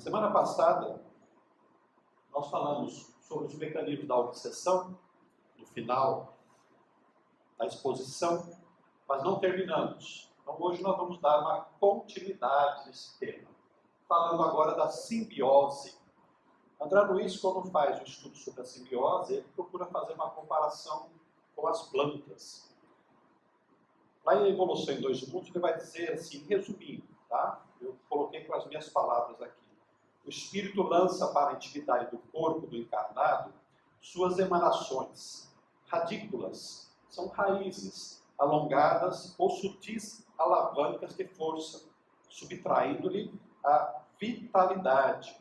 Semana passada, nós falamos sobre os mecanismos da obsessão, no final da exposição, mas não terminamos. Então, hoje nós vamos dar uma continuidade nesse tema, falando agora da simbiose. André Luiz, quando faz o estudo sobre a simbiose, ele procura fazer uma comparação com as plantas. Lá em Evolução em Dois Mundos, ele vai dizer assim, resumindo, tá? Eu coloquei com as minhas palavras aqui. O espírito lança para a intimidade do corpo do encarnado suas emanações. Radículas são raízes alongadas ou sutis alavancas de força, subtraindo-lhe a vitalidade.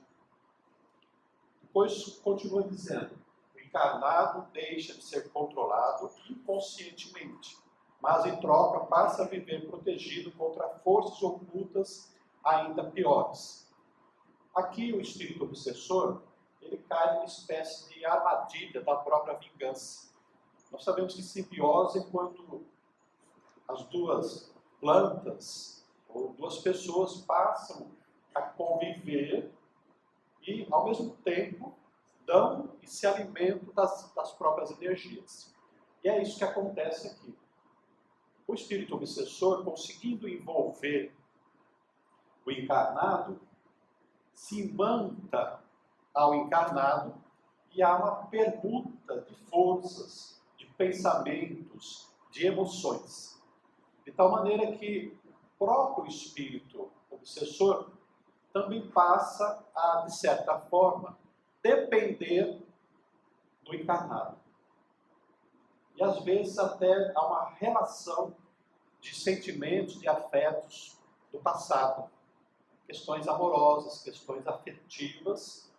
Depois continua dizendo, o encarnado deixa de ser controlado inconscientemente, mas em troca passa a viver protegido contra forças ocultas ainda piores. Aqui o espírito obsessor, ele cai numa espécie de armadilha da própria vingança. Nós sabemos que simbiose é quando as duas plantas ou duas pessoas passam a conviver e, ao mesmo tempo, dão e se alimentam das próprias energias. E é isso que acontece aqui. O espírito obsessor, conseguindo envolver o encarnado, se imanta ao encarnado e há uma permuta de forças, de pensamentos, de emoções. De tal maneira que o próprio espírito obsessor também passa a, de certa forma, depender do encarnado. E às vezes até há uma relação de sentimentos, de afetos do passado. Questões amorosas, questões afetivas,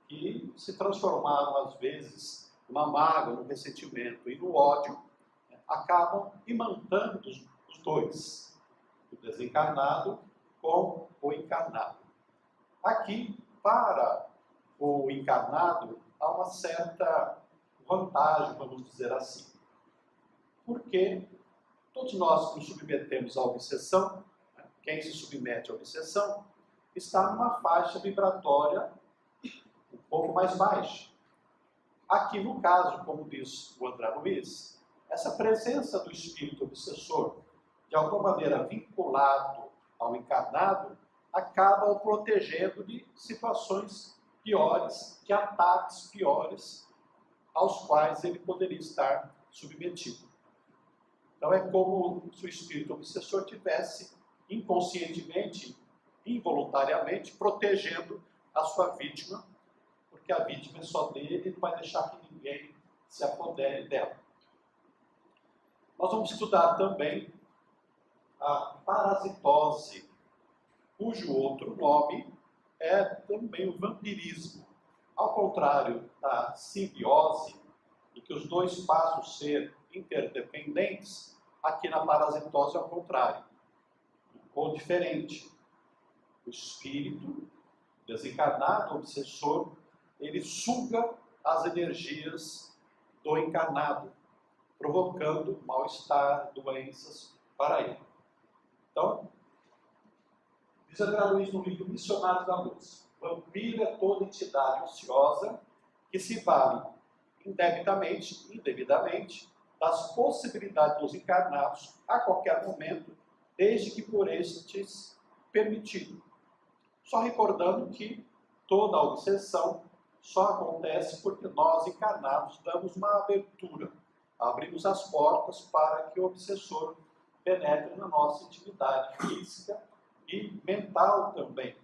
que se transformaram, às vezes, numa mágoa, no ressentimento e no ódio, acabam imantando os dois, o desencarnado com o encarnado. Aqui, para o encarnado, há uma certa vantagem, vamos dizer assim, porque todos nós que nos submetemos à obsessão, quem se submete à obsessão, está numa faixa vibratória um pouco mais baixa. Aqui no caso, como diz o André Luiz, essa presença do espírito obsessor, de alguma maneira vinculado ao encarnado, acaba o protegendo de situações piores, de ataques piores, aos quais ele poderia estar submetido. Então é como se o espírito obsessor tivesse inconscientemente, involuntariamente, protegendo a sua vítima, porque a vítima é só dele e não vai deixar que ninguém se apodere dela. Nós vamos estudar também a parasitose, cujo outro nome é também o vampirismo. Ao contrário da simbiose, em que os dois passam a ser interdependentes, aqui na parasitose é ao contrário, ou diferente. O espírito desencarnado, obsessor, ele suga as energias do encarnado, provocando mal-estar, doenças para ele. Então, diz André Luiz no livro Missionários da Luz, vampiro é toda entidade ociosa que se vale indevidamente, das possibilidades dos encarnados a qualquer momento, desde que por estes permitido. Só recordando que toda a obsessão só acontece porque nós, encarnados, damos uma abertura, abrimos as portas para que o obsessor penetre na nossa intimidade física e mental também.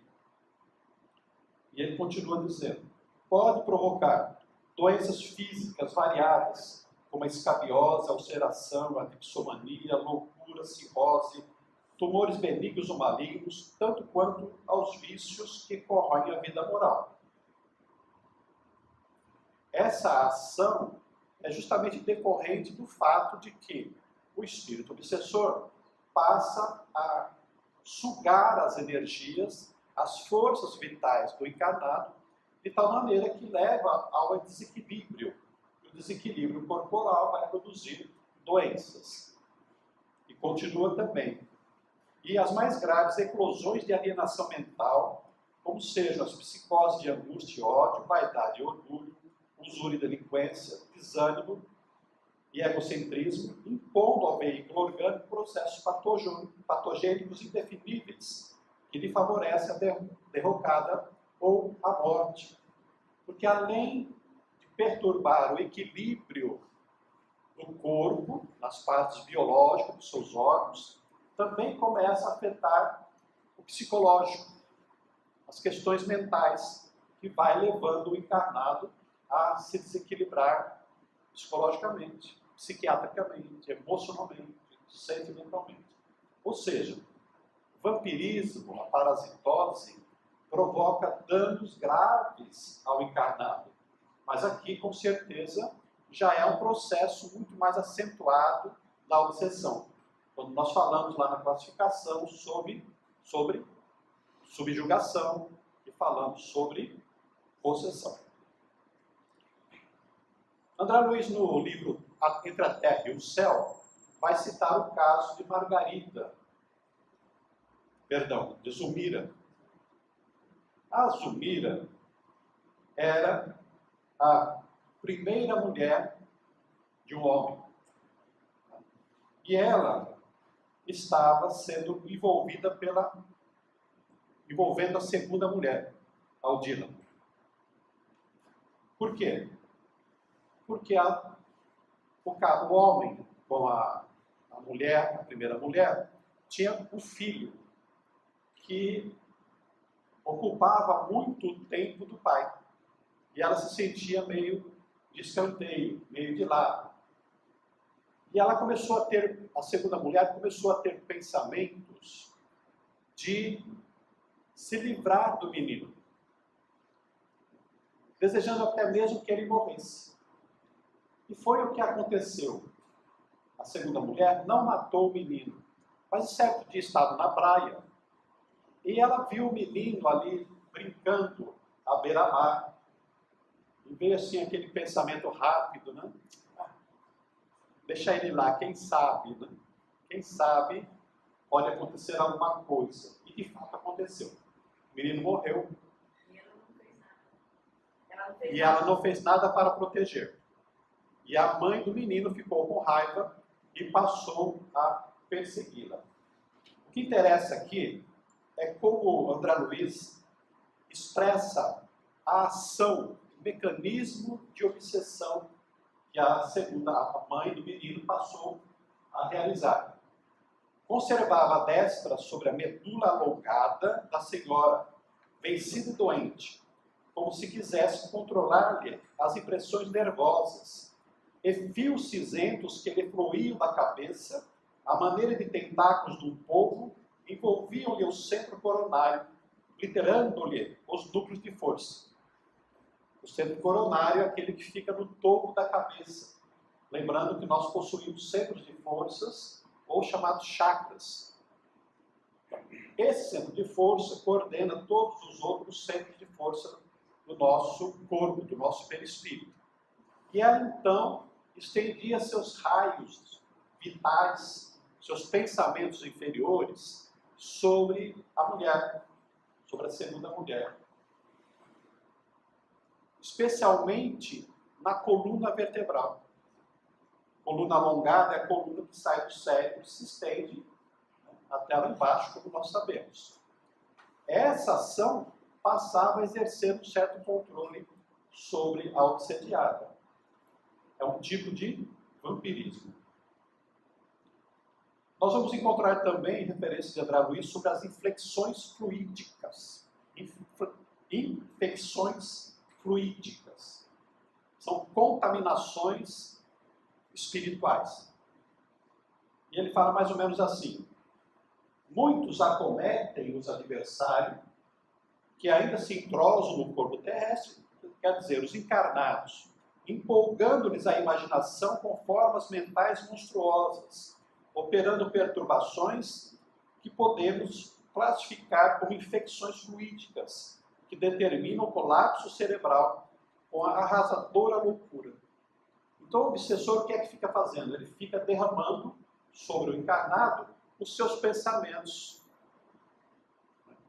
E ele continua dizendo, pode provocar doenças físicas variadas, como a escabiose, a ulceração, a dipsomania, loucura, cirrose, tumores benignos ou malignos, tanto quanto aos vícios que corroem a vida moral. Essa ação é justamente decorrente do fato de que o espírito obsessor passa a sugar as energias, as forças vitais do encarnado, de tal maneira que leva ao desequilíbrio. E o desequilíbrio corporal vai produzir doenças. E continua também. E as mais graves eclosões de alienação mental, como sejam as psicoses de angústia e ódio, vaidade e orgulho, usura e delinquência, desânimo e egocentrismo, impondo ao veículo orgânico processos patogênicos indefiníveis que lhe favorecem a derrocada ou a morte. Porque além de perturbar o equilíbrio do corpo, nas partes biológicas dos seus órgãos, também começa a afetar o psicológico, as questões mentais, que vai levando o encarnado a se desequilibrar psicologicamente, psiquiatricamente, emocionalmente, sentimentalmente. Ou seja, o vampirismo, a parasitose, provoca danos graves ao encarnado. Mas aqui, com certeza, já é um processo muito mais acentuado da obsessão. Quando nós falamos lá na classificação sobre subjugação e falamos sobre possessão. André Luiz, no livro Entre a Terra e o Céu, vai citar o caso de de Zulmira. A Zulmira era a primeira mulher de um homem. E ela estava sendo envolvendo a segunda mulher, Aldila. Por quê? Porque o homem com a mulher, a primeira mulher, tinha um filho que ocupava muito tempo do pai. E ela se sentia meio de escanteio, meio de lado. E ela a segunda mulher começou a ter pensamentos de se livrar do menino, desejando até mesmo que ele morresse. E foi o que aconteceu. A segunda mulher não matou o menino, mas certo dia estava na praia e ela viu o menino ali brincando à beira-mar. E veio assim aquele pensamento rápido, né? Deixa ele lá, quem sabe, né? Quem sabe pode acontecer alguma coisa. E de fato aconteceu. O menino morreu. E ela não fez nada para proteger. E a mãe do menino ficou com raiva e passou a persegui-la. O que interessa aqui é como André Luiz expressa a ação, o mecanismo de obsessão que a mãe do menino passou a realizar. Conservava a destra sobre a medula alongada da senhora, vencida e doente, como se quisesse controlar-lhe as impressões nervosas, e fios cinzentos que lhe fluíam da cabeça, à maneira de tentáculos de um polvo, envolviam-lhe o centro coronário, obliterando-lhe os núcleos de força. O centro coronário é aquele que fica no topo da cabeça. Lembrando que nós possuímos centros de forças, ou chamados chakras. Esse centro de força coordena todos os outros centros de força do nosso corpo, do nosso perispírito. E ela, então, estendia seus raios vitais, seus pensamentos inferiores sobre a mulher, sobre a segunda mulher. Especialmente na coluna vertebral. Coluna alongada é a coluna que sai do cérebro e se estende até lá embaixo, como nós sabemos. Essa ação passava a exercer um certo controle sobre a obsediada. É um tipo de vampirismo. Nós vamos encontrar também referências de André Luiz sobre as inflexões fluídicas. Infecções fluídicas. São contaminações espirituais. E ele fala mais ou menos assim: muitos acometem os adversários que ainda se entrosam no corpo terrestre, quer dizer, os encarnados, empolgando-lhes a imaginação com formas mentais monstruosas, operando perturbações que podemos classificar como infecções fluídicas, que determinam o colapso cerebral com a arrasadora loucura. Então o obsessor, o que é que fica fazendo? Ele fica derramando sobre o encarnado os seus pensamentos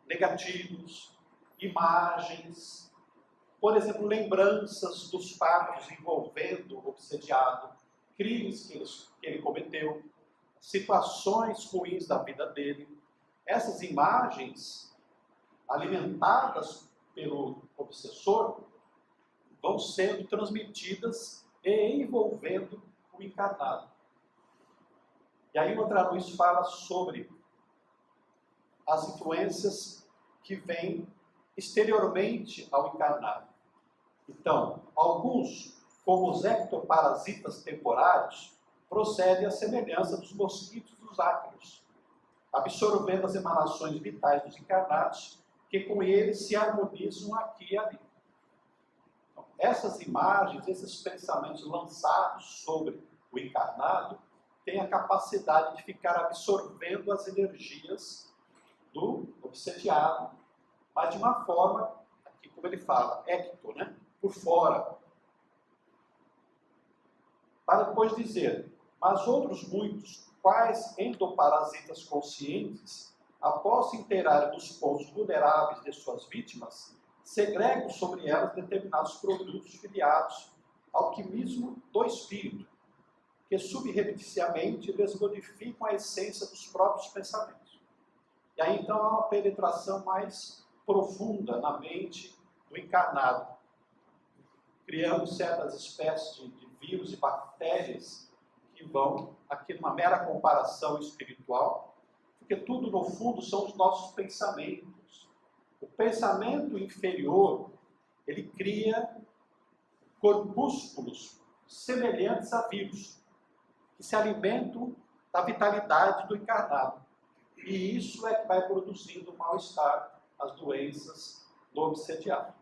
negativos, imagens, por exemplo, lembranças dos fatos envolvendo o obsediado, crimes que ele cometeu, situações ruins da vida dele. Essas imagens, alimentadas pelo obsessor, vão sendo transmitidas e envolvendo o encarnado. E aí o André Luiz fala sobre as influências que vêm exteriormente ao encarnado. Então, alguns, como os ectoparasitas temporários, procedem à semelhança dos mosquitos dos ácaros, absorvendo as emanações vitais dos encarnados, que com eles se harmonizam aqui e ali. Então, essas imagens, esses pensamentos lançados sobre o encarnado, têm a capacidade de ficar absorvendo as energias do obsediado, mas de uma forma, aqui como ele fala, ecto, né? Por fora. Para depois dizer, mas outros muitos, quais endoparasitas conscientes, após se inteirarem dos pontos vulneráveis de suas vítimas, segregam sobre elas determinados produtos filiados ao quimismo do espírito, que subrepticiamente lhes modificam a essência dos próprios pensamentos. E aí então há uma penetração mais profunda na mente do encarnado, criando certas espécies de vírus e bactérias que vão, aqui numa mera comparação espiritual, porque tudo no fundo são os nossos pensamentos. O pensamento inferior, ele cria corpúsculos semelhantes a vírus, que se alimentam da vitalidade do encarnado. E isso é que vai produzindo o mal-estar, as doenças do obsediado.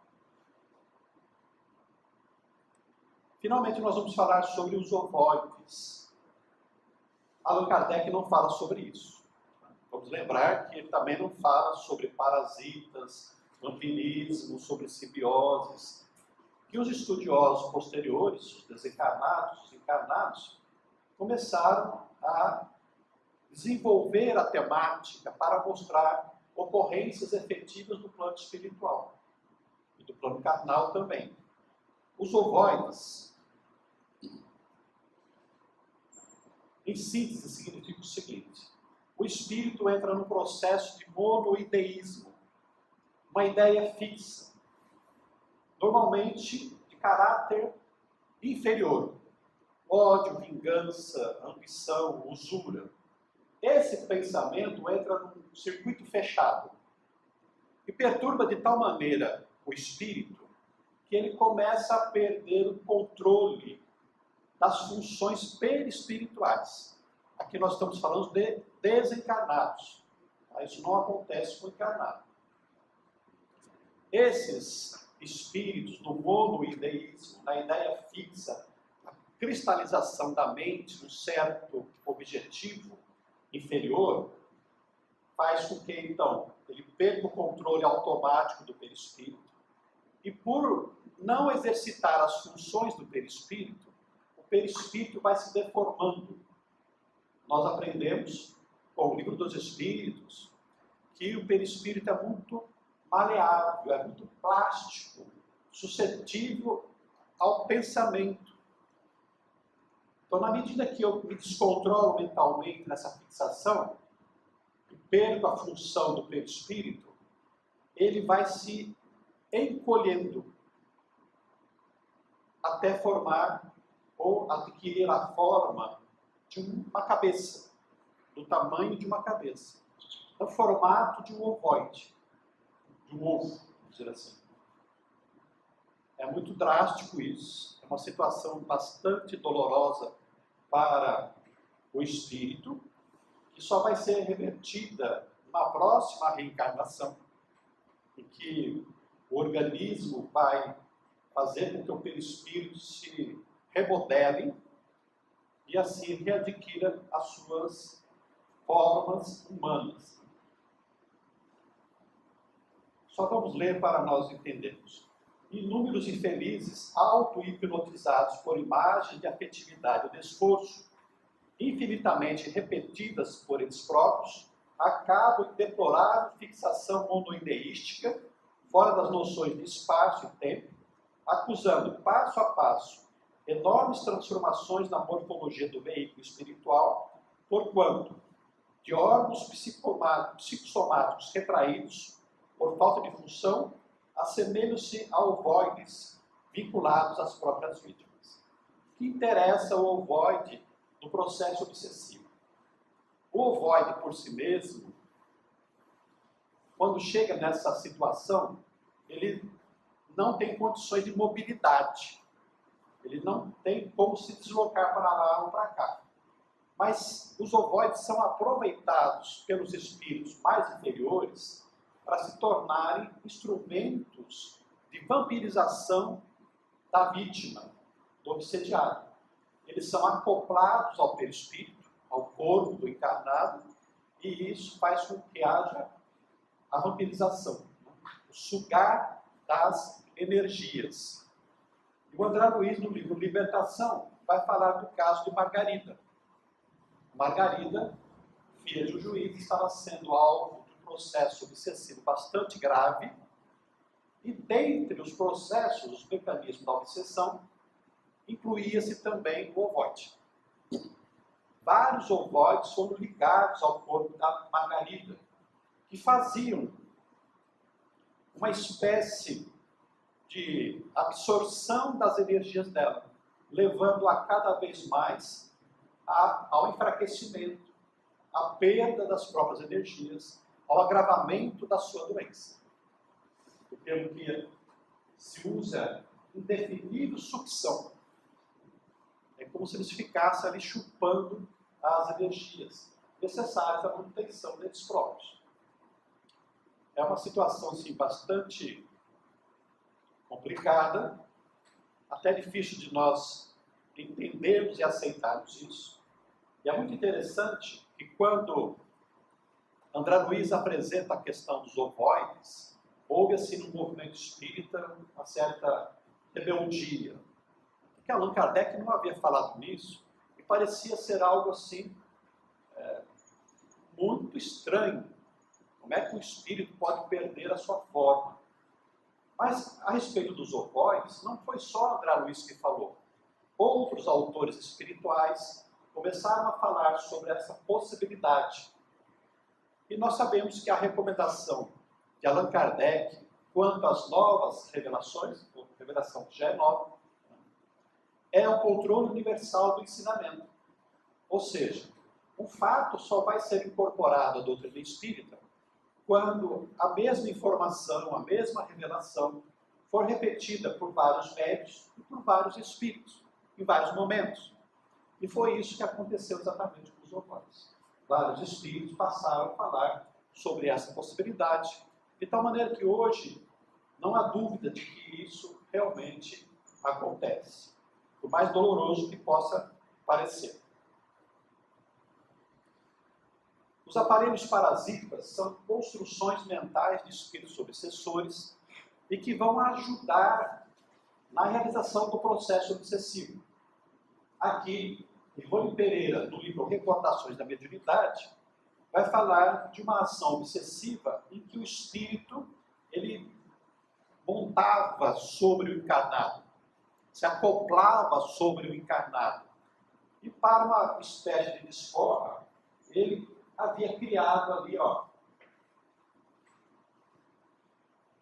Finalmente, nós vamos falar sobre os ovoides. Allan Kardec não fala sobre isso. Vamos lembrar que ele também não fala sobre parasitas, vampirismo, sobre simbioses. E os estudiosos posteriores, os desencarnados, os encarnados, começaram a desenvolver a temática para mostrar ocorrências efetivas do plano espiritual e do plano carnal também. Os ovoides, em síntese, significa o seguinte: o espírito entra num processo de monoideísmo, uma ideia fixa, normalmente de caráter inferior, ódio, vingança, ambição, usura. Esse pensamento entra num circuito fechado e perturba de tal maneira o espírito que ele começa a perder o controle das funções perispirituais. Aqui nós estamos falando de desencarnados. Isso não acontece com o encarnado. Esses espíritos do monoideísmo, na ideia fixa, a cristalização da mente num certo objetivo inferior, faz com que, então, ele perca o controle automático do perispírito e, por não exercitar as funções do perispírito, o perispírito vai se deformando. Nós aprendemos, com o Livro dos Espíritos, que o perispírito é muito maleável, é muito plástico, suscetível ao pensamento. Então, na medida que eu me descontrolo mentalmente nessa fixação, e perco a função do perispírito, ele vai se encolhendo até formar ou adquirir a forma de uma cabeça, do tamanho de uma cabeça. É o formato de um ovoide, de um ovo, vamos dizer assim. É muito drástico isso, é uma situação bastante dolorosa para o espírito, que só vai ser revertida numa próxima reencarnação, em que o organismo vai fazer com que o perispírito se remodele e assim readquira as suas formas humanas. Só vamos ler para nós entendermos. Inúmeros infelizes, auto-hipnotizados por imagens de afetividade ou de esforço, infinitamente repetidas por eles próprios, acabam em deplorável fixação monoideística, fora das noções de espaço e tempo, acusando passo a passo enormes transformações na morfologia do veículo espiritual, porquanto de órgãos psicossomáticos retraídos por falta de função, assemelham-se a ovoides vinculados às próprias vítimas. O que interessa o ovoide no processo obsessivo? O ovoide por si mesmo, quando chega nessa situação, ele não tem condições de mobilidade. Ele não tem como se deslocar para lá ou para cá. Mas os ovoides são aproveitados pelos espíritos mais inferiores para se tornarem instrumentos de vampirização da vítima, do obsediado. Eles são acoplados ao perispírito, ao corpo do encarnado, e isso faz com que haja a vampirização, o sugar das energias. E o André Luiz, no livro Libertação, vai falar do caso de Margarida. Margarida, filha de um juiz, estava sendo alvo de um processo obsessivo bastante grave, e dentre os processos, os mecanismos da obsessão, incluía-se também o ovoide. Vários ovoides foram ligados ao corpo da Margarida, que faziam uma espécie de absorção das energias dela, levando a cada vez mais ao enfraquecimento, à perda das próprias energias, ao agravamento da sua doença. O termo que se usa indefinível sucção. É como se eles ficassem ali chupando as energias necessárias à manutenção deles próprios. É uma situação assim, bastante complicada, até difícil de nós entendermos e aceitarmos isso. E é muito interessante que quando André Luiz apresenta a questão dos ovoides, houve assim no movimento espírita uma certa rebeldia. Porque Allan Kardec não havia falado nisso e parecia ser algo assim muito estranho. Como é que o espírito pode perder a sua forma? Mas a respeito dos ovoides, não foi só André Luiz que falou. Outros autores espirituais começaram a falar sobre essa possibilidade. E nós sabemos que a recomendação de Allan Kardec quanto às novas revelações, ou revelação que já é nova, é o controle universal do ensinamento. Ou seja, um fato só vai ser incorporado à doutrina espírita quando a mesma informação, a mesma revelação for repetida por vários médios e por vários espíritos, em vários momentos. E foi isso que aconteceu exatamente com os ovoides. Vários espíritos passaram a falar sobre essa possibilidade, de tal maneira que hoje não há dúvida de que isso realmente acontece, por mais doloroso que possa parecer. Os aparelhos parasitas são construções mentais de espíritos obsessores e que vão ajudar na realização do processo obsessivo. Aqui, Ivone Pereira, no livro Recordações da Mediunidade, vai falar de uma ação obsessiva em que o espírito ele montava sobre o encarnado, se acoplava sobre o encarnado. E para uma espécie de desforra, ele havia criado ali,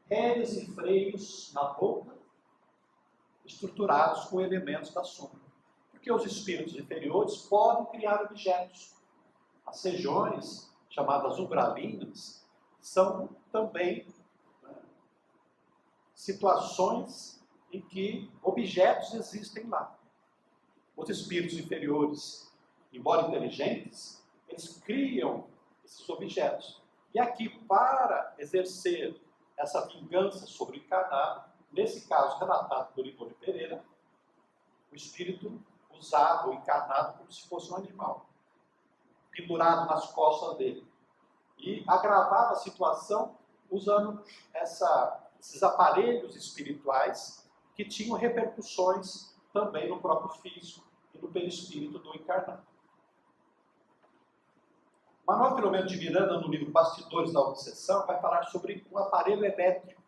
rédeas e freios na boca, estruturados com elementos da sombra. Porque os espíritos inferiores podem criar objetos. As regiões, chamadas umbralinas, são também situações em que objetos existem lá. Os espíritos inferiores, embora inteligentes, eles criam esses objetos. E aqui, para exercer essa vingança sobre o encarnado, nesse caso relatado por Ivone Pereira, o espírito usava o encarnado como se fosse um animal, pendurado nas costas dele. E agravava a situação usando esses aparelhos espirituais que tinham repercussões também no próprio físico e no perispírito do encarnado. Manuel Filomeno de Miranda, no livro Bastidores da Obsessão, vai falar sobre um aparelho elétrico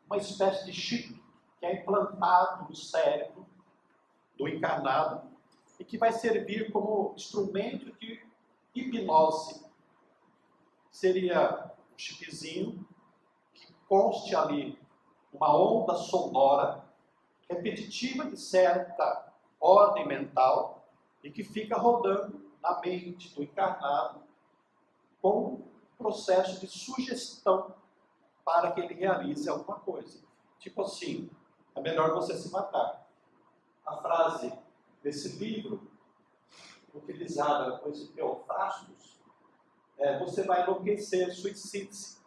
uma espécie de chip que é implantado no cérebro do encarnado e que vai servir como instrumento de hipnose. Seria um chipzinho que conste ali uma onda sonora repetitiva de certa ordem mental e que fica rodando na mente do encarnado com um processo de sugestão para que ele realize alguma coisa. Tipo assim, é melhor você se matar. A frase desse livro, utilizada com esse Teofrastos, é: você vai enlouquecer, suicide-se.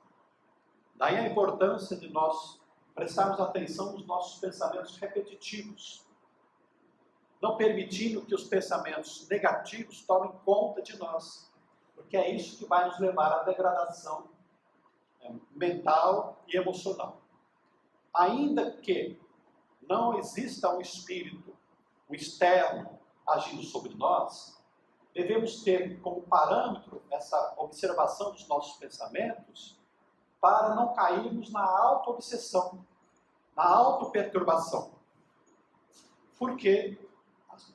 Daí a importância de nós prestarmos atenção nos nossos pensamentos repetitivos, não permitindo que os pensamentos negativos tomem conta de nós, porque é isso que vai nos levar à degradação mental e emocional. Ainda que não exista um espírito, o externo, agindo sobre nós, devemos ter como parâmetro essa observação dos nossos pensamentos para não cairmos na auto-obsessão, na auto-perturbação. Porque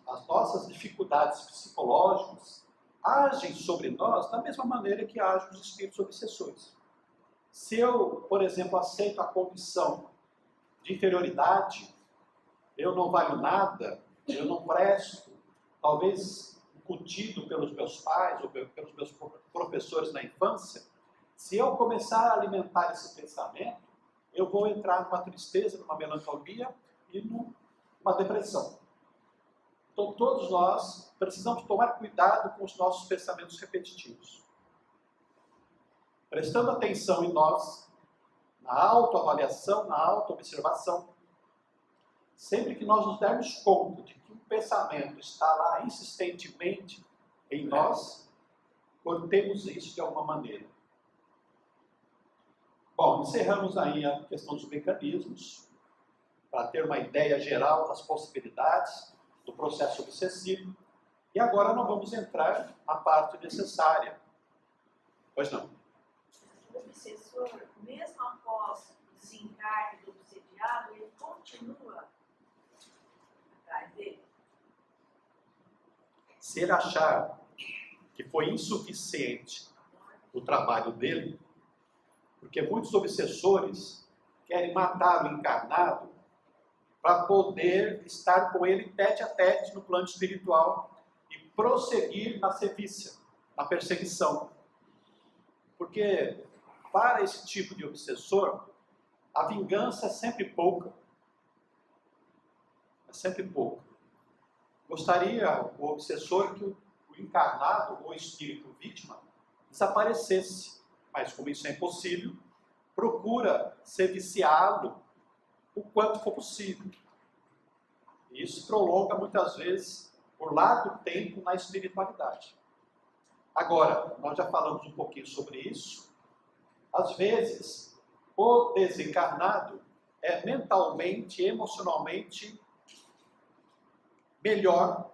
as nossas dificuldades psicológicas agem sobre nós da mesma maneira que agem os espíritos obsessores. Se eu, por exemplo, aceito a condição de inferioridade, eu não valho nada, eu não presto, talvez incutido pelos meus pais ou pelos meus professores na infância, se eu começar a alimentar esse pensamento, eu vou entrar numa tristeza, numa melancolia e numa depressão. Então todos nós precisamos tomar cuidado com os nossos pensamentos repetitivos. Prestando atenção em nós, na autoavaliação, na autoobservação, sempre que nós nos dermos conta de que um pensamento está lá insistentemente em nós, cortemos isso de alguma maneira. Bom, encerramos aí a questão dos mecanismos, para ter uma ideia geral das possibilidades do processo obsessivo. E agora nós vamos entrar na parte necessária. Pois não? O obsessor, mesmo após o desencarne do obsediado, ele continua atrás dele? Se ele achar que foi insuficiente o trabalho dele, porque muitos obsessores querem matar o encarnado para poder estar com ele tete a tete no plano espiritual e prosseguir na sevícia, na perseguição. Porque para esse tipo de obsessor, a vingança é sempre pouca. É sempre pouca. Gostaria o obsessor que o encarnado ou espírito vítima desaparecesse, mas como isso é impossível, procura se viciá-lo o quanto for possível. E isso prolonga muitas vezes por largo tempo na espiritualidade. Agora, nós já falamos um pouquinho sobre isso. Às vezes, o desencarnado é mentalmente, emocionalmente melhor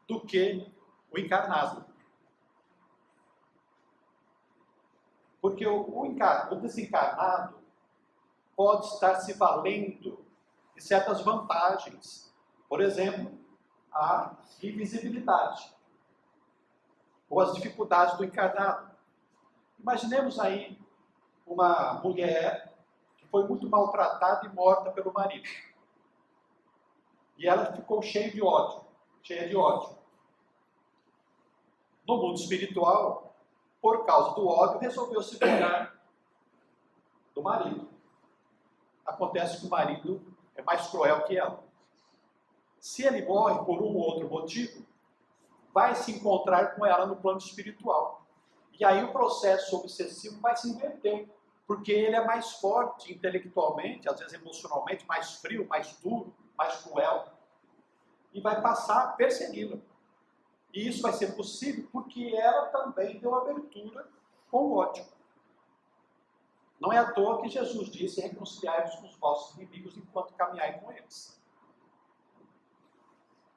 do que o encarnado. Porque o desencarnado pode estar se valendo de certas vantagens. Por exemplo, a invisibilidade ou as dificuldades do encarnado. Imaginemos aí uma mulher que foi muito maltratada e morta pelo marido. E ela ficou cheia de ódio. No mundo espiritual, por causa do ódio, resolveu se vingar do marido. Acontece que o marido é mais cruel que ela. Se ele morre por um ou outro motivo, vai se encontrar com ela no plano espiritual. E aí o processo obsessivo vai se inverter, porque ele é mais forte intelectualmente, às vezes emocionalmente, mais frio, mais duro, mais cruel, e vai passar a persegui-la. E isso vai ser possível porque ela também deu abertura com o ódio. Não é à toa que Jesus disse: reconciliai-vos com os vossos inimigos enquanto caminhai com eles.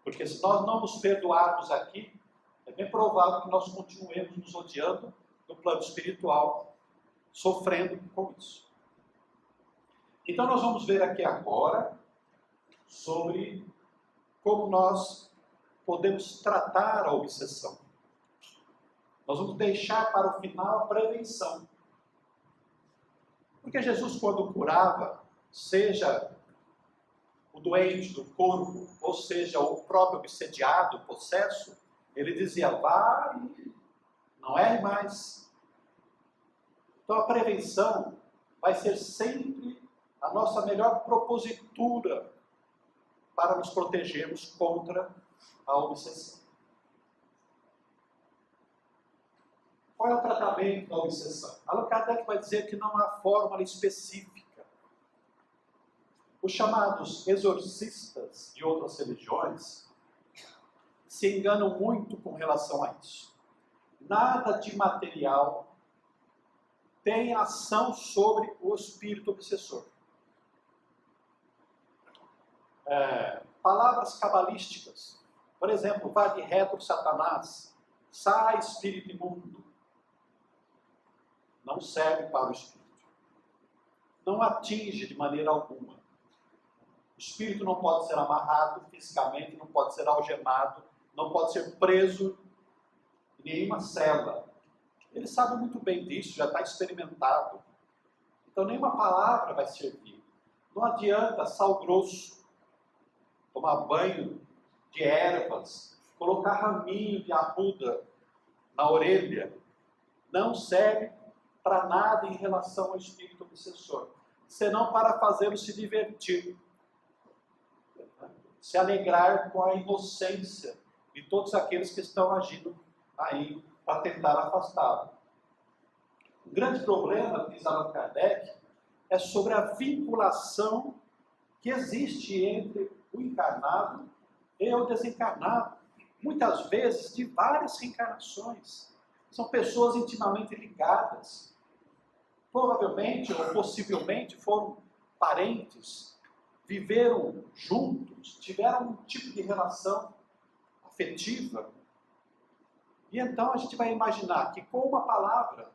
Porque se nós não nos perdoarmos aqui, é bem provável que nós continuemos nos odiando no plano espiritual, sofrendo com isso. Então nós vamos ver aqui agora sobre como nós podemos tratar a obsessão. Nós vamos deixar para o final a prevenção. Porque Jesus, quando curava, seja o doente do corpo, ou seja, o próprio obsediado, o possesso, ele dizia, vá e não erre mais. Então a prevenção vai ser sempre a nossa melhor propositura para nos protegermos contra a obsessão. Qual é o tratamento da obsessão? Allan Kardec vai dizer que não há fórmula específica. Os chamados exorcistas de outras religiões se enganam muito com relação a isso. Nada de material tem ação sobre o espírito obsessor. Palavras cabalísticas, por exemplo, vá de retro Satanás, sai espírito imundo, não serve para o espírito. Não atinge de maneira alguma. O espírito não pode ser amarrado fisicamente, não pode ser algemado, não pode ser preso em nenhuma cela. Ele sabe muito bem disso, já está experimentado. Então nenhuma palavra vai servir. Não adianta sal grosso, tomar banho de ervas, colocar raminho de arruda na orelha. Não serve para nada em relação ao espírito obsessor, senão para fazê-lo se divertir, se alegrar com a inocência de todos aqueles que estão agindo aí para tentar afastá-lo. O grande problema, diz Allan Kardec, é sobre a vinculação que existe entre o encarnado e o desencarnado. Muitas vezes, de várias reencarnações. São pessoas intimamente ligadas. Provavelmente ou possivelmente foram parentes, viveram juntos, tiveram um tipo de relação afetiva. E então a gente vai imaginar que com uma palavra,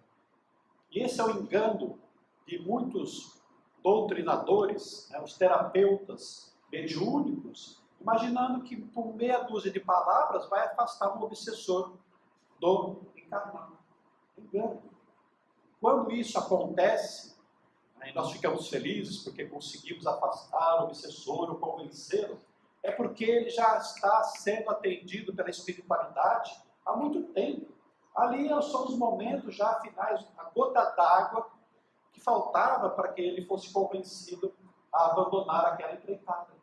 e esse é o engano de muitos doutrinadores, os terapeutas mediúnicos, imaginando que por meia dúzia de palavras vai afastar um obsessor do encarnado. Engano. Quando isso acontece, aí nós ficamos felizes porque conseguimos afastar o obsessor ou convencê-lo, é porque ele já está sendo atendido pela espiritualidade há muito tempo. Ali são os momentos já finais, a gota d'água que faltava para que ele fosse convencido a abandonar aquela empreitada.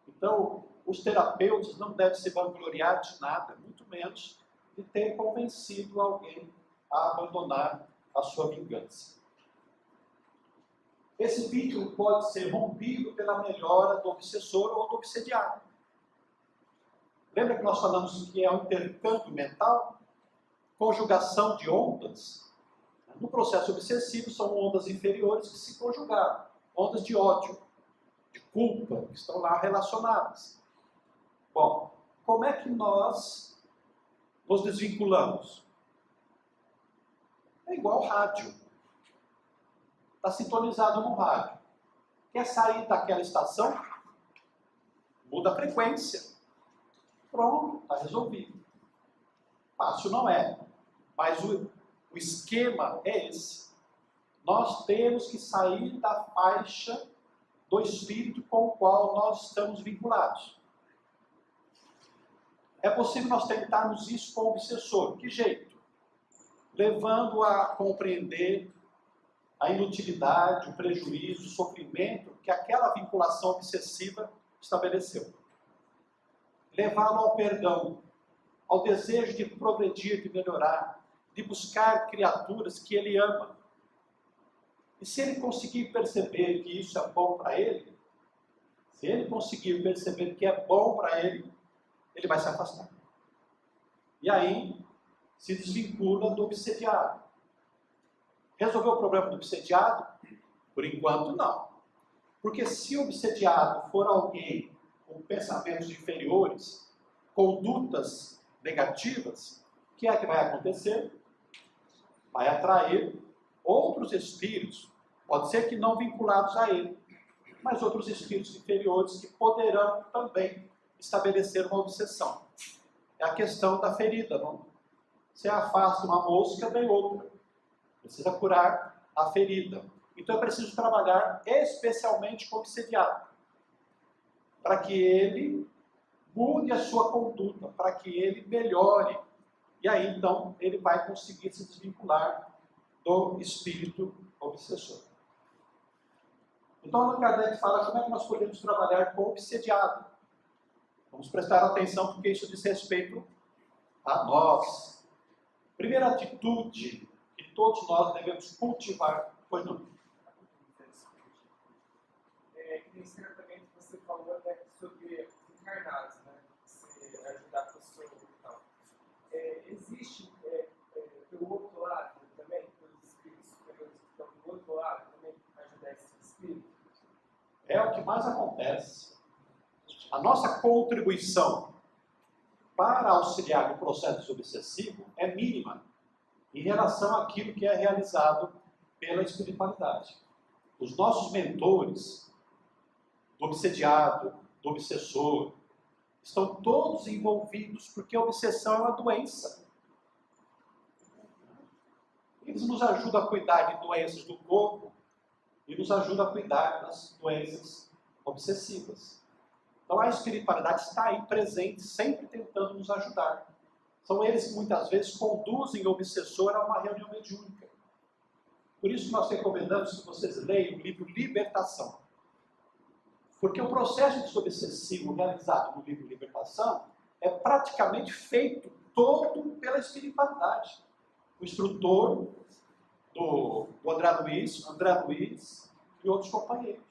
Então, os terapeutas não devem se vangloriar de nada, muito menos de ter convencido alguém a abandonar a sua vingança. Esse vínculo pode ser rompido pela melhora do obsessor ou do obsediado. Lembra que nós falamos que é um intercâmbio mental? Conjugação de ondas. No processo obsessivo são ondas inferiores que se conjugaram. Ondas de ódio, de culpa, que estão lá relacionadas. Bom, como é que nós nos desvinculamos? É igual rádio. Está sintonizado no rádio. Quer sair daquela estação? Muda a frequência. Pronto, está resolvido. Fácil não é, mas o esquema é esse. Nós temos que sair da faixa do espírito com o qual nós estamos vinculados. É possível nós tentarmos isso com o obsessor. Que jeito? Levando a compreender a inutilidade, o prejuízo, o sofrimento que aquela vinculação obsessiva estabeleceu. Levá-lo ao perdão, ao desejo de progredir, de melhorar, de buscar criaturas que ele ama. E se ele conseguir perceber que isso é bom para ele, se ele conseguir perceber que é bom para ele, ele vai se afastar. E aí, se desvincula do obsediado. Resolveu o problema do obsediado? Por enquanto, não. Porque se o obsediado for alguém com pensamentos inferiores, condutas negativas, o que é que vai acontecer? Vai atrair outros espíritos Pode ser que não vinculados a ele, mas outros espíritos inferiores que poderão também estabelecer uma obsessão. É a questão da ferida, não? Você afasta uma mosca, vem outra. Precisa curar a ferida. Então é preciso trabalhar especialmente com o obsediado, para que ele mude a sua conduta, para que ele melhore. E aí então ele vai conseguir se desvincular do espírito obsessor. Então Allan Kardec fala como é que nós podemos trabalhar com o obsediado. Vamos prestar atenção porque isso diz respeito a nós. Primeira atitude que todos nós devemos cultivar, pois não? Nesse tratamento que você falou, né, sobre os encarnados, né, você ajudar a pessoa e tal. Existe, pelo outro lado também, pelos espíritos superiores que estão do outro lado, também ajudar esses espíritos? É o que mais acontece. A nossa contribuição para auxiliar no processo obsessivo é mínima em relação àquilo que é realizado pela espiritualidade. Os nossos mentores, do obsediado, do obsessor, estão todos envolvidos porque a obsessão é uma doença. Eles nos ajudam a cuidar de doenças do corpo e nos ajudam a cuidar das doenças obsessivas. Então a espiritualidade está aí presente, sempre tentando nos ajudar. São eles que muitas vezes conduzem o obsessor a uma reunião mediúnica. Por isso nós recomendamos que vocês leiam o livro Libertação. Porque o processo desobsessivo realizado no livro Libertação é praticamente feito todo pela espiritualidade. O instrutor do André Luiz e outros companheiros.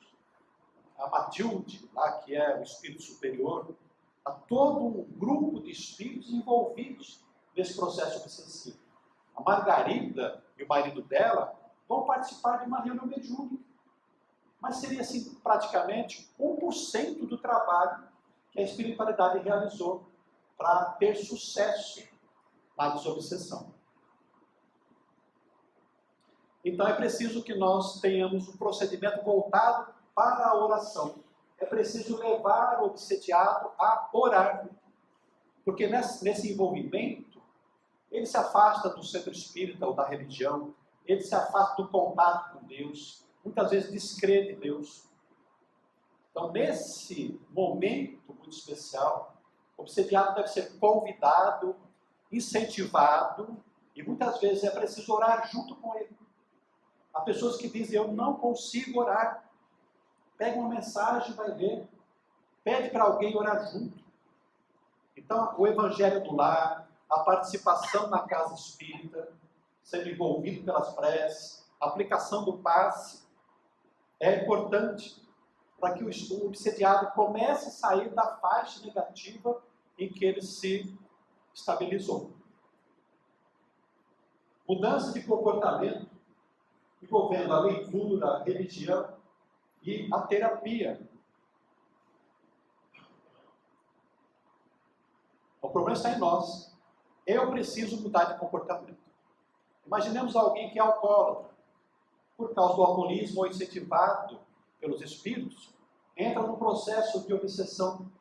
A Matilde, lá que é o espírito superior, há todo um grupo de espíritos envolvidos nesse processo obsessivo. A Margarida e o marido dela vão participar de uma reunião mediúnica. Mas seria assim, praticamente 1% do trabalho que a espiritualidade realizou para ter sucesso na desobsessão. Então é preciso que nós tenhamos um procedimento voltado para a oração. É preciso levar o obsediado a orar. Porque nesse envolvimento, ele se afasta do centro espírita ou da religião, ele se afasta do contato com Deus, muitas vezes descrê de Deus. Então, nesse momento muito especial, o obsediado deve ser convidado, incentivado, e muitas vezes é preciso orar junto com ele. Há pessoas que dizem, eu não consigo orar. Pega uma mensagem e vai ler. Pede para alguém orar junto. Então, o evangelho do lar, a participação na casa espírita, sendo envolvido pelas preces, a aplicação do passe, é importante para que o obsediado comece a sair da faixa negativa em que ele se estabilizou. Mudança de comportamento envolvendo a leitura, a religião e a terapia. O problema está em nós. Eu preciso mudar de comportamento. Imaginemos alguém que é alcoólatra. Por causa do alcoolismo ou incentivado pelos espíritos, entra num processo de obsessão.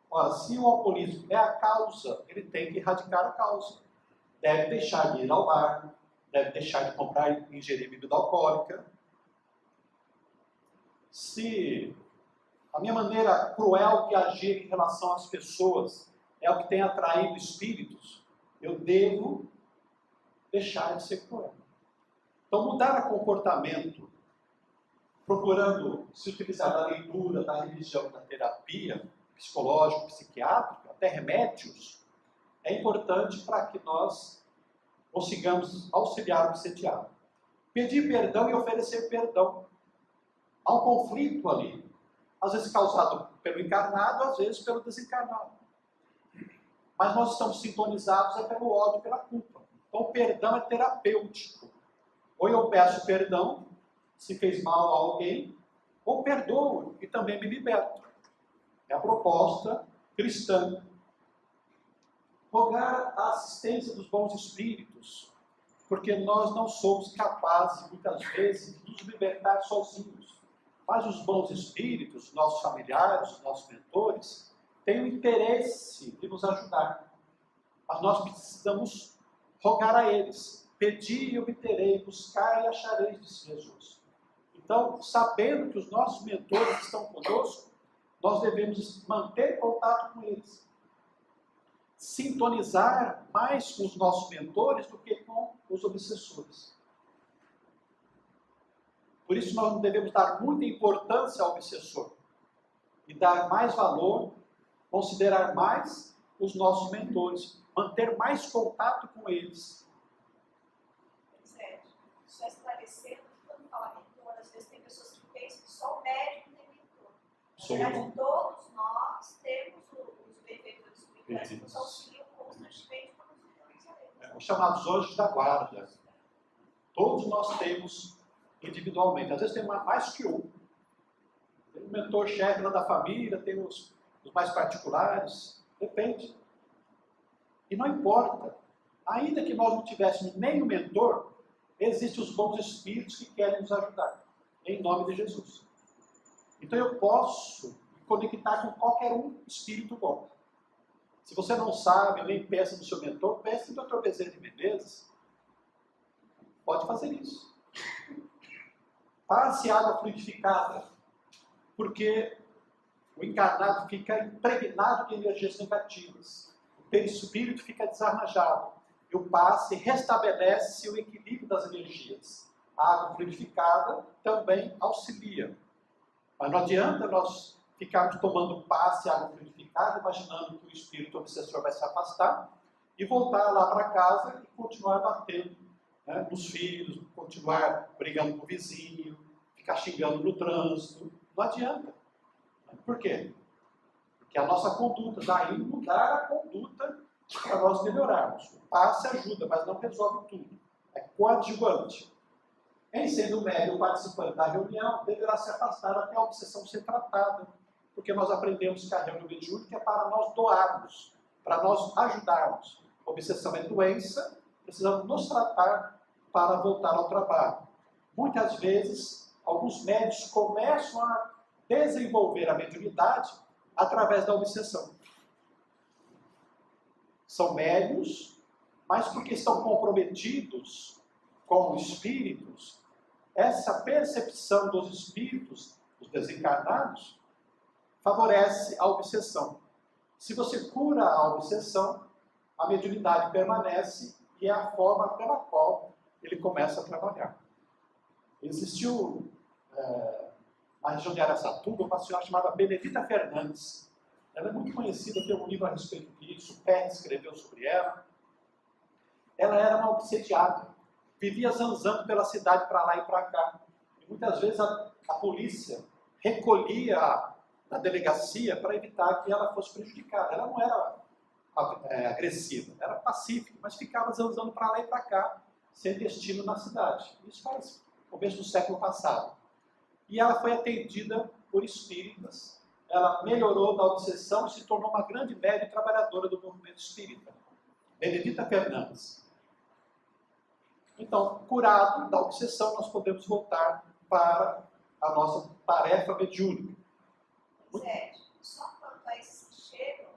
Ora, se o alcoolismo é a causa, ele tem que erradicar a causa. Deve deixar de ir ao bar, deve deixar de comprar e ingerir bebida alcoólica. Se a minha maneira cruel de agir em relação às pessoas é o que tem atraído espíritos, eu devo deixar de ser cruel. Então, mudar o comportamento, procurando se utilizar da leitura, da religião, da terapia psicológica, psiquiátrica, até remédios, é importante para que nós consigamos auxiliar o obsediado. Pedir perdão e oferecer perdão. Há um conflito ali, às vezes causado pelo encarnado, às vezes pelo desencarnado. Mas nós estamos sintonizados pelo ódio e pela culpa. Então o perdão é terapêutico. Ou eu peço perdão, se fez mal a alguém, ou perdoo e também me liberto. É a proposta cristã. Rogar a assistência dos bons espíritos, porque nós não somos capazes, muitas vezes, de nos libertar sozinhos. Mas os bons espíritos, nossos familiares, os nossos mentores, têm o interesse de nos ajudar. Mas nós precisamos rogar a eles. Pedi e obterei, buscar e achareis, disse Jesus. Então, sabendo que os nossos mentores estão conosco, nós devemos manter contato com eles. Sintonizar mais com os nossos mentores do que com os obsessores. Por isso nós devemos dar muita importância ao obsessor e dar mais valor, considerar mais os nossos mentores, manter mais contato com eles. Só esclarecendo, quando fala mentor, às vezes tem pessoas que pensam que só o médico tem mentor. Na verdade, todos nós temos os benfeitores espirituais que nos auxiliam constantemente para nos realizar. Os chamados anjos da guarda. Todos nós temos individualmente. Às vezes tem mais que um. Tem um mentor-chefe lá da família, tem os mais particulares. Depende. E não importa. Ainda que nós não tivéssemos nenhum mentor, existem os bons espíritos que querem nos ajudar. Em nome de Jesus. Então eu posso me conectar com qualquer um espírito bom. Se você não sabe, nem pensa no seu mentor, pense no Dr. Bezerra de Menezes. Pode fazer isso. Passe água fluidificada, porque o encarnado fica impregnado de energias negativas. O perispírito fica desarranjado. E o passe restabelece o equilíbrio das energias. A água fluidificada também auxilia. Mas não adianta nós ficarmos tomando passe, água fluidificada, imaginando que o espírito obsessor vai se afastar e voltar lá para casa e continuar batendo, né, nos filhos, continuar brigando com o vizinho, ficar xingando no trânsito. Não adianta. Por quê? Porque a nossa conduta, daí mudar a conduta para nós melhorarmos. O passe ajuda, mas não resolve tudo. É coadjuvante. Em sendo o médium participante da reunião, deverá se afastar até a obsessão ser tratada. Porque nós aprendemos que a reunião mediúnica é para nós doarmos, para nós ajudarmos. A obsessão é doença, precisamos nos tratar para voltar ao trabalho. Muitas vezes, alguns médios começam a desenvolver a mediunidade através da obsessão. São médios, mas porque estão comprometidos com os espíritos, essa percepção dos espíritos, os desencarnados, favorece a obsessão. Se você cura a obsessão, a mediunidade permanece e é a forma pela qual ele começa a trabalhar. Existiu na região de Araçatuba uma senhora chamada Benedita Fernandes. Ela é muito conhecida, tem um livro a respeito disso, o Pé escreveu sobre ela. Ela era uma obsediada, vivia zanzando pela cidade para lá e para cá. E muitas vezes a polícia recolhia a delegacia para evitar que ela fosse prejudicada. Ela não era agressiva, era pacífica, mas ficava zanzando para lá e para cá, sem destino na cidade. Isso faz começo do século passado. E ela foi atendida por espíritas, ela melhorou da obsessão e se tornou uma grande médium trabalhadora do movimento espírita. Benedita Fernandes. Então, curado da obsessão, nós podemos voltar para a nossa tarefa mediúnica. Zé, só quanto a esses que chegam,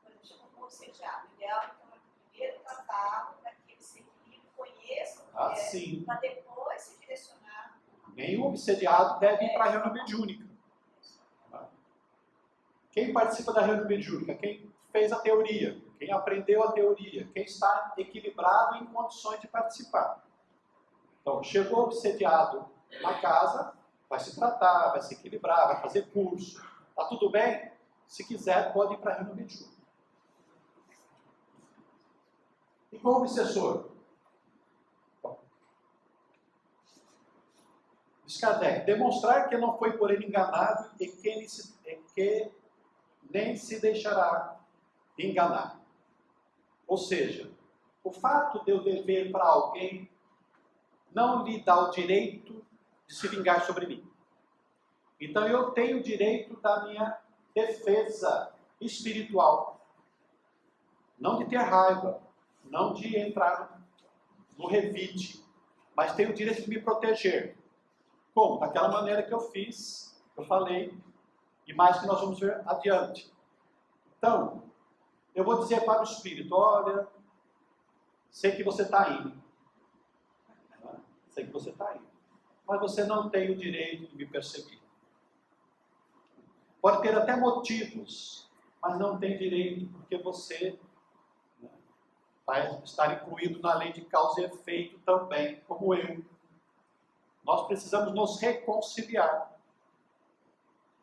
quando chegam como obsediado, o ideal então é primeiro tratá-lo para que ele se equilibre, conheça o que é, para depois se direcionar. Nenhum obsediado deve ir para a reunião mediúnica. Quem participa da reunião mediúnica? Quem fez a teoria, quem aprendeu a teoria, quem está equilibrado em condições de participar. Então, chegou obsediado na casa, vai se tratar, vai se equilibrar, vai fazer curso. Está tudo bem? Se quiser, pode ir para a reunião mediúnica. E com o obsessor? Bom, diz Kardec, demonstrar que não foi por ele enganado e que nem se deixará enganar. Ou seja, o fato de eu dever para alguém não lhe dá o direito de se vingar sobre mim. Então eu tenho o direito da minha defesa espiritual. Não de ter raiva, não de entrar no revide, mas tenho o direito de me proteger. Como? Daquela maneira que eu fiz, eu falei, e mais que nós vamos ver adiante. Então, eu vou dizer para o Espírito, olha, sei que você está indo. Sei que você está indo. Mas você não tem o direito de me perseguir. Pode ter até motivos, mas não tem direito, porque você vai estar incluído na lei de causa e efeito também, como eu. Nós precisamos nos reconciliar.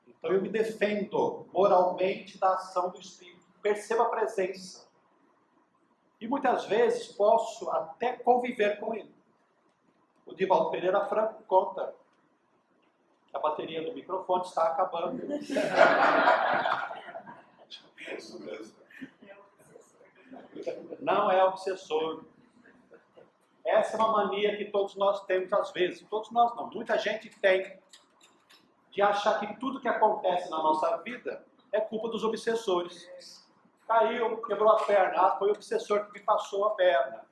Então eu me defendo moralmente da ação do Espírito. Perceba a presença. E muitas vezes posso até conviver com ele. O Divaldo Pereira Franco conta que a bateria do microfone está acabando. Não é obsessor. Essa é uma mania que todos nós temos às vezes. Todos nós não, muita gente tem. De achar que tudo que acontece na nossa vida é culpa dos obsessores. Caiu, quebrou a perna, foi o obsessor que me passou a perna.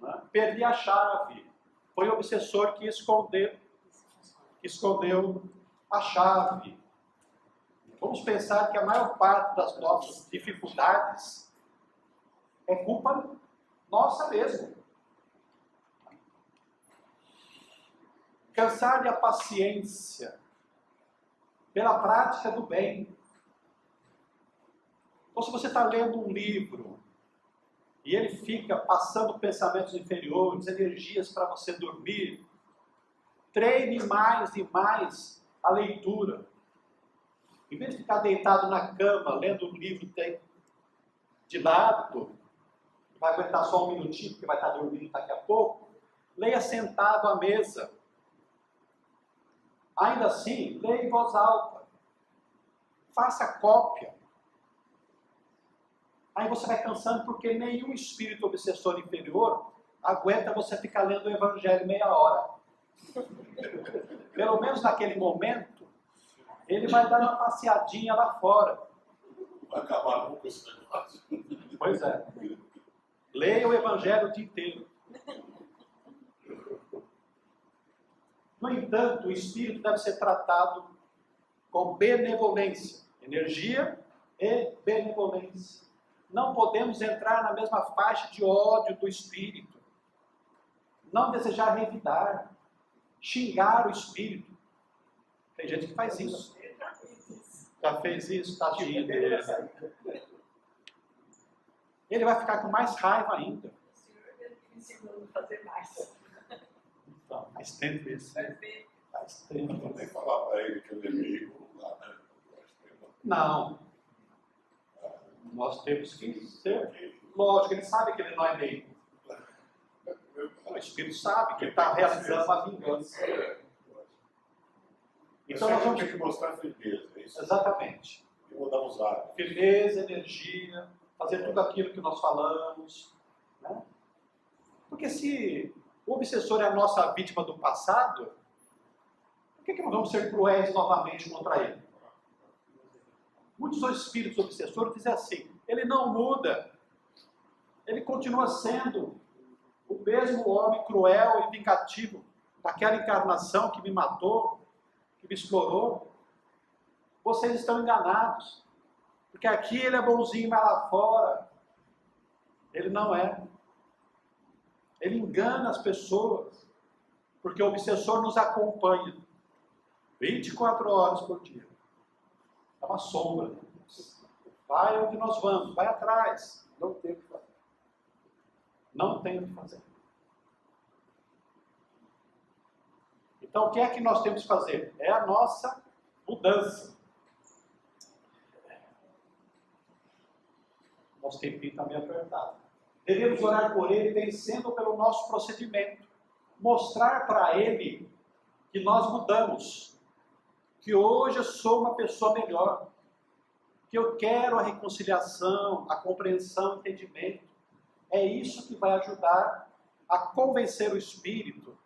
Né? Perdi a chave, foi o obsessor que escondeu a chave. Vamos pensar que a maior parte das nossas dificuldades é culpa nossa mesmo. Cansar-lhe a paciência pela prática do bem. Então, se você está lendo um livro e ele fica passando pensamentos inferiores, energias para você dormir, treine mais e mais a leitura. Em vez de ficar deitado na cama, lendo um livro de lado, vai aguentar só um minutinho, porque vai estar dormindo daqui a pouco, leia sentado à mesa. Ainda assim, leia em voz alta. Faça cópia. Aí você vai cansando, porque nenhum espírito obsessor inferior aguenta você ficar lendo o Evangelho meia hora. Pelo menos naquele momento, ele vai dar uma passeadinha lá fora. Vai acabar nunca esse negócio. Pois é. Leia o Evangelho o dia inteiro. No entanto, o espírito deve ser tratado com benevolência, energia e benevolência. Não podemos entrar na mesma faixa de ódio do espírito. Não desejar revidar, xingar o espírito. Tem gente que faz isso. Já fez isso, tadinho dele. Ele vai ficar com mais raiva ainda. O senhor me ensinou a fazer mais. Então, faz tempo isso. Faz tempo. Não vou nem falar para ele que o inimigo não dá, né? Não. Nós temos que ser. Lógico, ele sabe que ele não é meio. O Espírito sabe que ele está realizando a vingança. Então nós vamos. Tem que mostrar firmeza, é isso? Exatamente. E mudar os hábitos. Firmeza, energia, fazer tudo aquilo que nós falamos. Né? Porque se o obsessor é a nossa vítima do passado, por que não vamos ser cruéis novamente contra ele? Muitos espíritos obsessores dizem assim, ele não muda, ele continua sendo o mesmo homem cruel e vingativo daquela encarnação que me matou, que me explorou. Vocês estão enganados, porque aqui ele é bonzinho, mas lá fora ele não é. Ele engana as pessoas, porque o obsessor nos acompanha 24 horas por dia. É uma sombra. Vai onde nós vamos, vai atrás. Não tem o que fazer. Não tem o que fazer. Então, o que é que nós temos que fazer? É a nossa mudança. Nosso tempinho está meio apertado. Devemos orar por ele, vencendo pelo nosso procedimento. Mostrar para ele que nós mudamos. Que hoje eu sou uma pessoa melhor. Que eu quero a reconciliação, a compreensão, o entendimento. É isso que vai ajudar a convencer o Espírito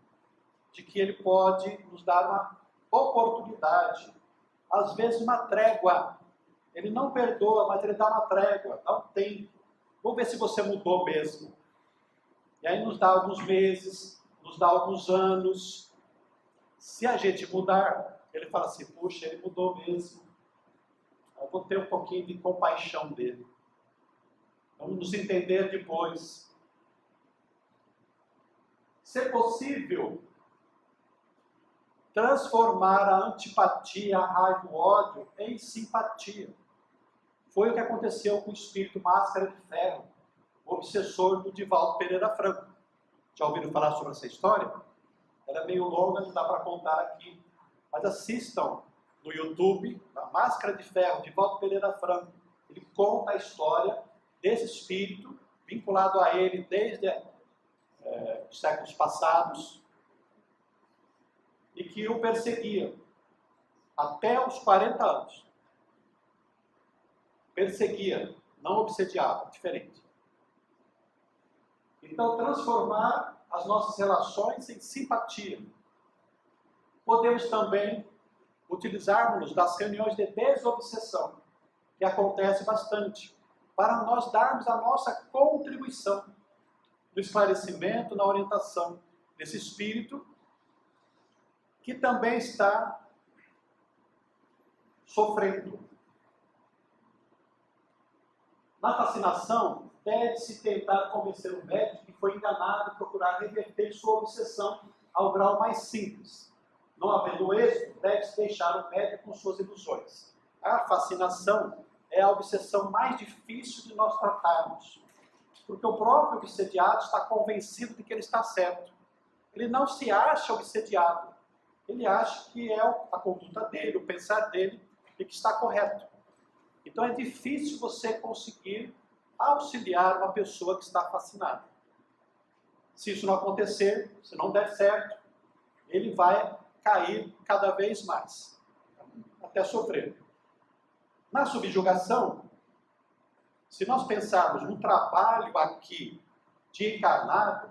de que ele pode nos dar uma oportunidade. Às vezes uma trégua. Ele não perdoa, mas ele dá uma trégua, dá um tempo. Vou ver se você mudou mesmo. E aí nos dá alguns meses, nos dá alguns anos. Se a gente mudar, ele fala assim, puxa, ele mudou mesmo. Eu vou ter um pouquinho de compaixão dele. Vamos nos entender depois. Se é possível, transformar a antipatia, a raiva, o ódio em simpatia. Foi o que aconteceu com o espírito Máscara de Ferro, o obsessor do Divaldo Pereira Franco. Já ouviram falar sobre essa história? Ela é meio longa, não dá para contar aqui. Mas assistam no YouTube, a Máscara de Ferro, Divaldo Pereira Franco. Ele conta a história desse espírito, vinculado a ele desde os séculos passados, e que o perseguia até os 40 anos. Perseguia, não obsediava, diferente. Então, transformar as nossas relações em simpatia. Podemos também utilizarmos das reuniões de desobsessão, que acontece bastante, para nós darmos a nossa contribuição no esclarecimento, na orientação desse espírito, que também está sofrendo. Na fascinação, deve-se tentar convencer o médico que foi enganado e procurar reverter sua obsessão ao grau mais simples. Não havendo êxito, deve-se deixar o médico com suas ilusões. A fascinação é a obsessão mais difícil de nós tratarmos, porque o próprio obsediado está convencido de que ele está certo. Ele não se acha obsediado. Ele acha que é a conduta dele, o pensar dele, e que está correto. Então é difícil você conseguir auxiliar uma pessoa que está fascinada. Se isso não acontecer, se não der certo, ele vai cair cada vez mais, até sofrer. Na subjugação, se nós pensarmos no trabalho aqui de encarnado,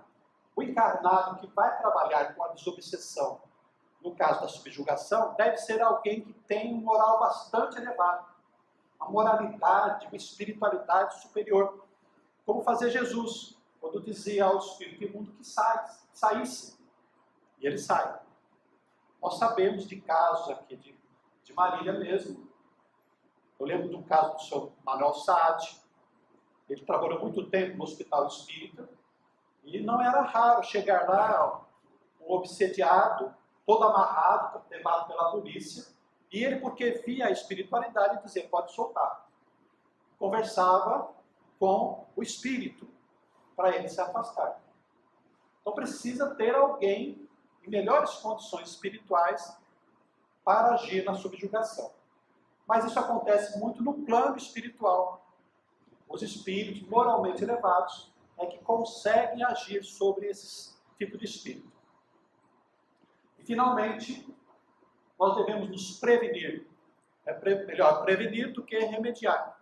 o encarnado que vai trabalhar com a desobsessão, no caso da subjugação, deve ser alguém que tem um moral bastante elevado, uma moralidade, uma espiritualidade superior, como fazia Jesus, quando dizia ao espírito imundo que saísse, e ele sai. Nós sabemos de casos aqui de Marília mesmo. Eu lembro do caso do senhor Manuel Saad. Ele trabalhou muito tempo no Hospital Espírita, e não era raro chegar lá um obsediado, todo amarrado, levado pela polícia, e ele, porque via a espiritualidade, dizia, pode soltar. Conversava com o espírito, para ele se afastar. Então precisa ter alguém em melhores condições espirituais para agir na subjugação. Mas isso acontece muito no plano espiritual. Os espíritos moralmente elevados é que conseguem agir sobre esse tipo de espírito. E, finalmente, nós devemos nos prevenir. É melhor prevenir do que remediar.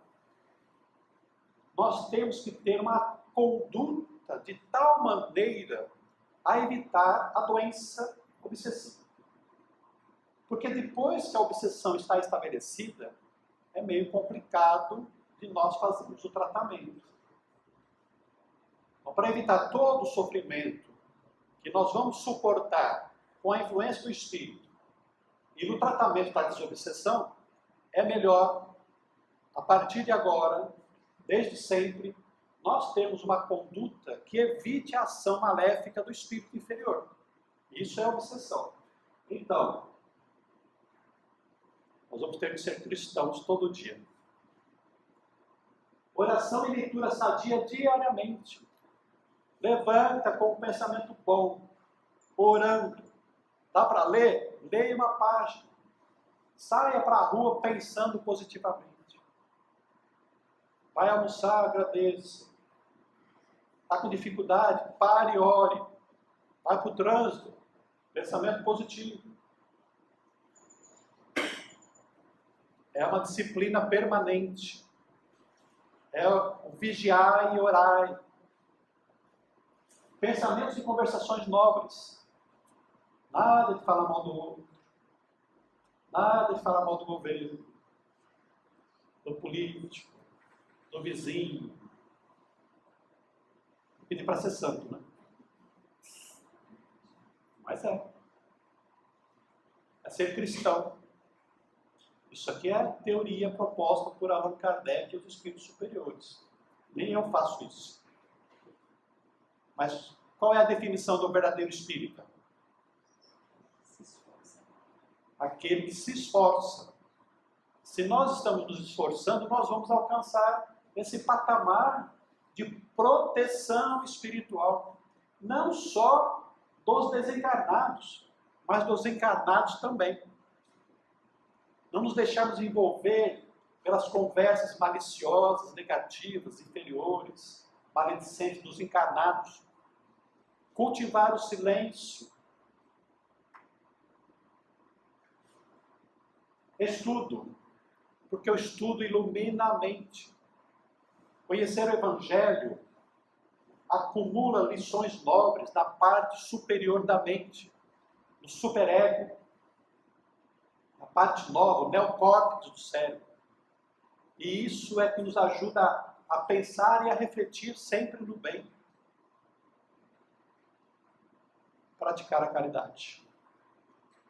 Nós temos que ter uma conduta de tal maneira a evitar a doença obsessiva. Porque depois que a obsessão está estabelecida, é meio complicado de nós fazermos o tratamento. Então, para evitar todo o sofrimento que nós vamos suportar com a influência do espírito e no tratamento da desobsessão, é melhor, a partir de agora, desde sempre, nós temos uma conduta que evite a ação maléfica do espírito inferior. Isso é obsessão. Então, nós vamos ter que ser cristãos todo dia. Oração e leitura sadia diariamente. Levanta com um pensamento bom, orando. Dá para ler? Leia uma página. Saia para a rua pensando positivamente. Vai almoçar, agradeça. Está com dificuldade? Pare e ore. Vai para o trânsito. Pensamento positivo. É uma disciplina permanente. É o vigiar e orar. Pensamentos e conversações nobres. Nada de falar mal do outro. Nada de falar mal do governo, do político, do vizinho. Pedir para ser santo, né? Mas é. É ser cristão. Isso aqui é a teoria proposta por Allan Kardec e os espíritos superiores. Nem eu faço isso. Mas qual é a definição do verdadeiro espírita? Aquele que se esforça. Se nós estamos nos esforçando, nós vamos alcançar esse patamar de proteção espiritual. Não só dos desencarnados, mas dos encarnados também. Não nos deixarmos envolver pelas conversas maliciosas, negativas, inferiores, maledicentes dos encarnados. Cultivar o silêncio. Estudo, porque o estudo ilumina a mente. Conhecer o Evangelho acumula lições nobres na parte superior da mente, no superego, na parte nova, o neocórtex do cérebro. E isso é que nos ajuda a pensar e a refletir sempre no bem. Praticar a caridade.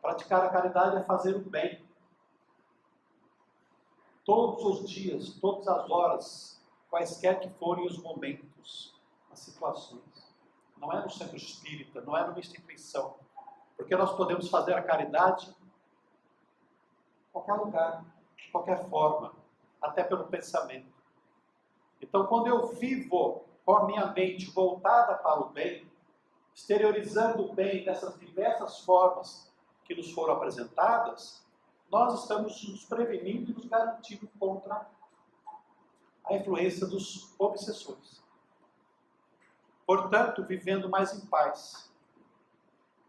Praticar a caridade é fazer o bem. Todos os dias, todas as horas, quaisquer que forem os momentos, as situações. Não é no centro espírita, não é numa instituição. Porque nós podemos fazer a caridade em qualquer lugar, de qualquer forma, até pelo pensamento. Então, quando eu vivo com a minha mente voltada para o bem, exteriorizando o bem dessas diversas formas que nos foram apresentadas, nós estamos nos prevenindo e nos garantindo contra a influência dos obsessores. Portanto, vivendo mais em paz,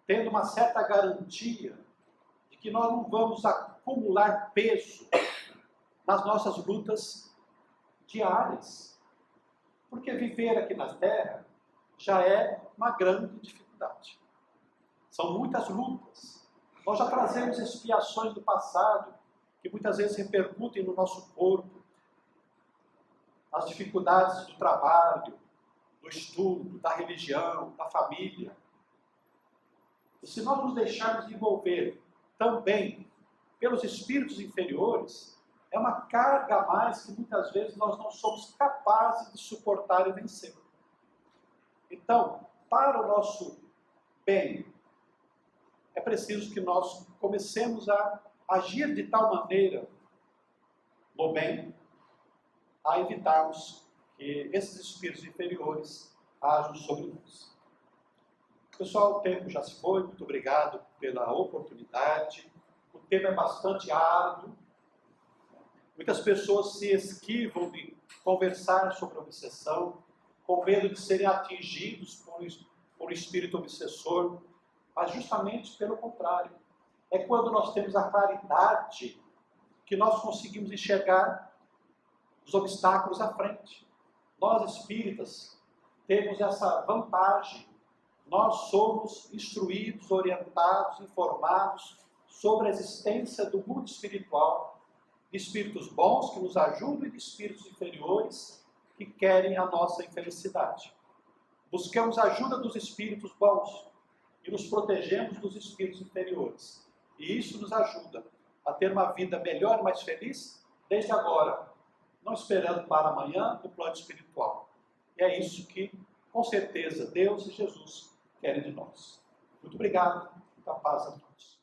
tendo uma certa garantia de que nós não vamos acumular peso nas nossas lutas diárias. Porque viver aqui na Terra já é uma grande dificuldade. São muitas lutas. Nós já trazemos expiações do passado, que muitas vezes repercutem no nosso corpo. As dificuldades do trabalho, do estudo, da religião, da família. E se nós nos deixarmos envolver também pelos espíritos inferiores, é uma carga a mais que muitas vezes nós não somos capazes de suportar e vencer. Então, para o nosso bem, é preciso que nós comecemos a agir de tal maneira no bem, a evitarmos que esses espíritos inferiores ajam sobre nós. Pessoal, o tempo já se foi, muito obrigado pela oportunidade. O tema é bastante árduo. Muitas pessoas se esquivam de conversar sobre a obsessão, com medo de serem atingidos por um espírito obsessor, mas justamente pelo contrário. É quando nós temos a claridade que nós conseguimos enxergar os obstáculos à frente. Nós espíritas temos essa vantagem. Nós somos instruídos, orientados, informados sobre a existência do mundo espiritual, de espíritos bons que nos ajudam e de espíritos inferiores que querem a nossa infelicidade. Buscamos a ajuda dos espíritos bons e nos protegemos dos espíritos inferiores. E isso nos ajuda a ter uma vida melhor e mais feliz desde agora, não esperando para amanhã no plano espiritual. E é isso que, com certeza, Deus e Jesus querem de nós. Muito obrigado. Muita paz a todos.